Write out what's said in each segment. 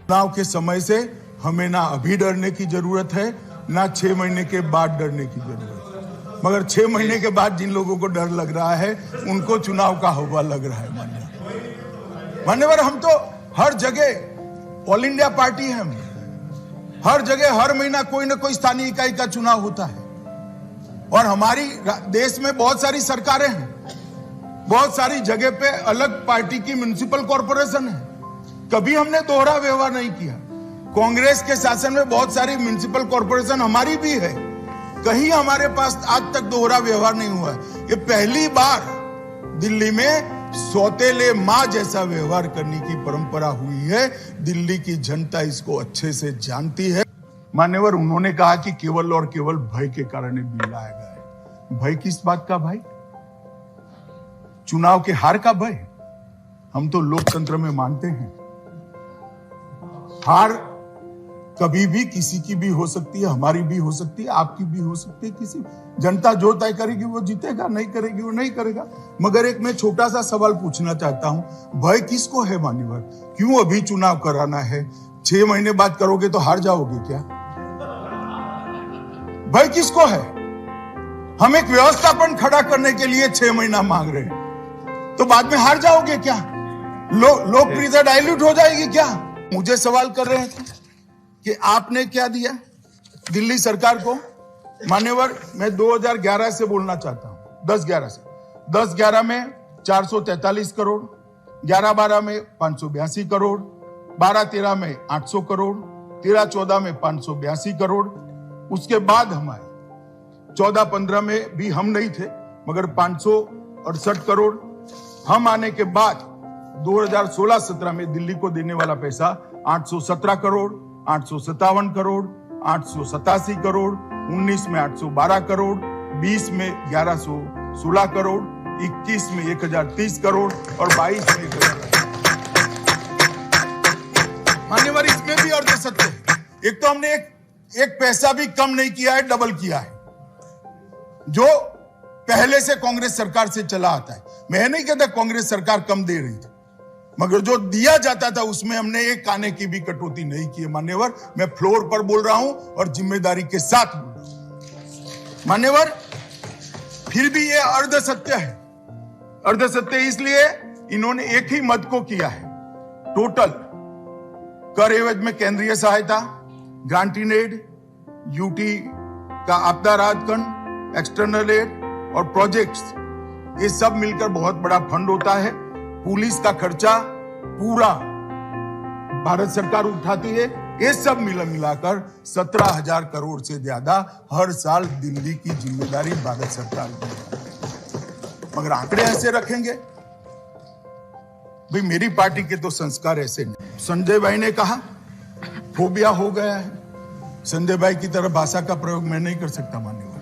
चुनाव के समय से हमें ना अभी डरने की जरूरत है, ना 6 महीने के बाद डरने की जरूरत है। मगर 6 महीने के बाद जिन लोगों को डर लग रहा है उनको चुनाव का हवा लग रहा है। मान्यवर, हम तो हर जगह ऑल इंडिया पार्टी है, हम हर जगह हर महीना कोई ना कोई स्थानीय इकाई का चुनाव होता है और हमारी देश में बहुत सारी सरकारें हैं, बहुत सारी जगह पे अलग पार्टी की म्युनिसिपल कॉर्पोरेशन है। कभी हमने दोहरा व्यवहार नहीं किया। कांग्रेस के शासन में बहुत सारी म्युनिसिपल कॉर्पोरेशन हमारी भी है, कहीं हमारे पास आज तक दोहरा व्यवहार नहीं हुआ है। ये पहली बार दिल्ली में सौतेले मां जैसा व्यवहार करने की परंपरा हुई है। दिल्ली की जनता इसको अच्छे से जानती है। मान्यवर, उन्होंने कहा कि केवल और केवल भय के कारण बिल लाया गया है। भय किस बात का भय? चुनाव के हार का भय? हम तो लोकतंत्र में मानते हैं हार कभी भी किसी की भी हो सकती है, हमारी भी हो सकती है, आपकी भी हो सकती है। किसी जनता जो तय करेगी वो जीतेगा, नहीं करेगी वो नहीं करेगा। मगर एक मैं छोटा सा सवाल पूछना चाहता हूं, भय किसको है मान्यवर? क्यों अभी चुनाव कराना है? 6 महीने बाद करोगे तो हार जाओगे क्या? भय किसको है? हम एक व्यवस्थापन खड़ा करने के लिए 6 महीना मांग रहे हैं, तो बाद में हार जाओगे क्या? लोकप्रियता डाइल्यूट हो जाएगी क्या? मुझे सवाल कर रहे थे कि आपने क्या दिया दिल्ली सरकार को। मान्यवर, मैं 2011 से बोलना चाहता हूं, 10-11 से। 10-11 में 443 करोड़, 11-12 में 582 करोड़, 12-13 में 800 करोड़, 13-14 में 582 करोड़। उसके बाद हमारे 14-15 में भी हम नहीं थे, मगर 568 करोड़। हम आने के बाद 2016-17 में दिल्ली को देने वाला पैसा 817 करोड़, 857 करोड़, 887 करोड़, 19 में 812 करोड़, 20 में 1116 करोड़, 21 में 1030 करोड़ और 22 में 1000। मान्यवर, इसमें भी अर्ध सत्य है। एक तो हमने एक पैसा भी कम नहीं किया है, डबल किया है, जो पहले से कांग्रेस सरकार से चला आता है। मैं नहीं कहता कांग्रेस सरकार कम दे रही थी, मगर जो दिया जाता था उसमें हमने एक आने की भी कटौती नहीं की है। मान्यवर, मैं फ्लोर पर बोल रहा हूं और जिम्मेदारी के साथ बोल रहा हूं। मान्यवर, फिर भी ये अर्ध सत्य है। अर्ध सत्य इसलिए इन्होंने एक ही मद को किया है। टोटल कर एवज में केंद्रीय सहायता, ग्रांट इन एड, यूटी का आपदा राहत फंड, एक्सटर्नल एड और प्रोजेक्ट्स, ये सब मिलकर बहुत बड़ा फंड होता है। पुलिस का खर्चा पूरा भारत सरकार उठाती है। ये सब मिलाकर 17,000 करोड़ से ज्यादा हर साल दिल्ली की जिम्मेदारी भारत सरकार की है। मगर आंकड़े ऐसे रखेंगे भाई, मेरी पार्टी के तो संस्कार ऐसे नहीं। संजय भाई ने कहा फोबिया हो गया है। संजय भाई की तरह भाषा का प्रयोग मैं नहीं कर सकता मान्यवर।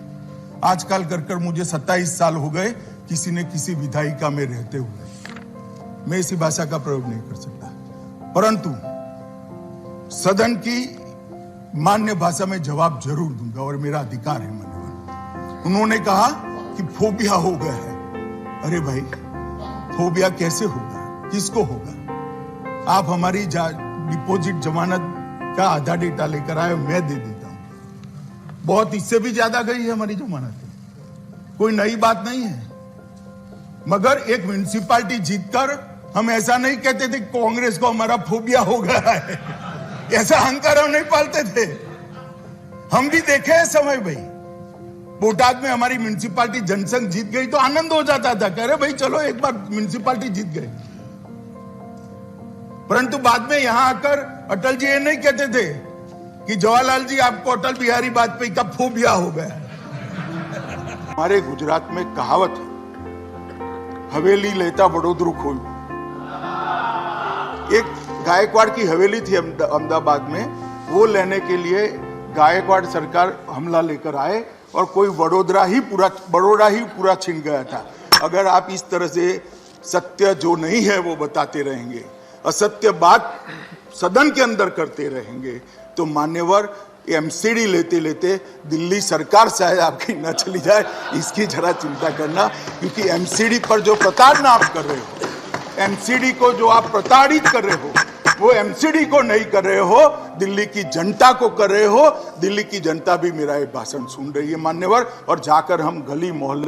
आजकल कर मुझे 27 साल हो गए किसी ने किसी विधायिका में रहते हुए। मैं इसी भाषा का प्रयोग नहीं कर सकता, परंतु सदन की मान्य भाषा में जवाब जरूर दूंगा और मेरा अधिकार है मान्यवर। उन्होंने कहा कि फोबिया हो गया है। अरे भाई, फोबिया कैसे होगा? किसको होगा? आप हमारी डिपॉजिट जमानत का आधा डेटा लेकर आए, मैं दे देता हूं। बहुत इससे भी ज्यादा गई है हमारी जमानत, कोई नई बात नहीं है। मगर एक म्युनिसिपैलिटी जीतकर हम ऐसा नहीं कहते थे कांग्रेस को हमारा फोबिया हो गया है, ऐसा अहंकार हम नहीं पालते थे। हम भी देखे हैं समय भाई, बोटाद में हमारी म्युनिसिपैलिटी जनसंघ जीत गई तो आनंद हो जाता था, कह रहे भाई चलो एक बार म्युनिसिपैलिटी जीत गए। परंतु बाद में यहां आकर अटल जी ये नहीं कहते थे कि जवाहरलाल जी आपको अटल बिहारी वाजपेयी का फोबिया हो गया। हमारे गुजरात में कहावत है, हवेली लेता वडोदरू खोल। एक गायकवाड़ की हवेली थी अहमदाबाद में, वो लेने के लिए गायकवाड़ सरकार हमला लेकर आए और कोई बड़ोड़ा ही पूरा छिन गया था। अगर आप इस तरह से सत्य जो नहीं है वो बताते रहेंगे, असत्य बात सदन के अंदर करते रहेंगे, तो मान्यवर एमसीडी लेते लेते दिल्ली सरकार शायद आपकी न चली जाए, इसकी जरा चिंता करना। क्योंकि एमसीडी पर जो प्रताड़ना आप कर रहे हो, एमसीडी को जो आप प्रताड़ित कर रहे हो, वो एमसीडी को नहीं कर रहे हो, दिल्ली की जनता को कर रहे हो। दिल्ली की जनता भी मेरा ये भाषण सुन रही है मान्यवर, और जाकर हम गली मोहल्ले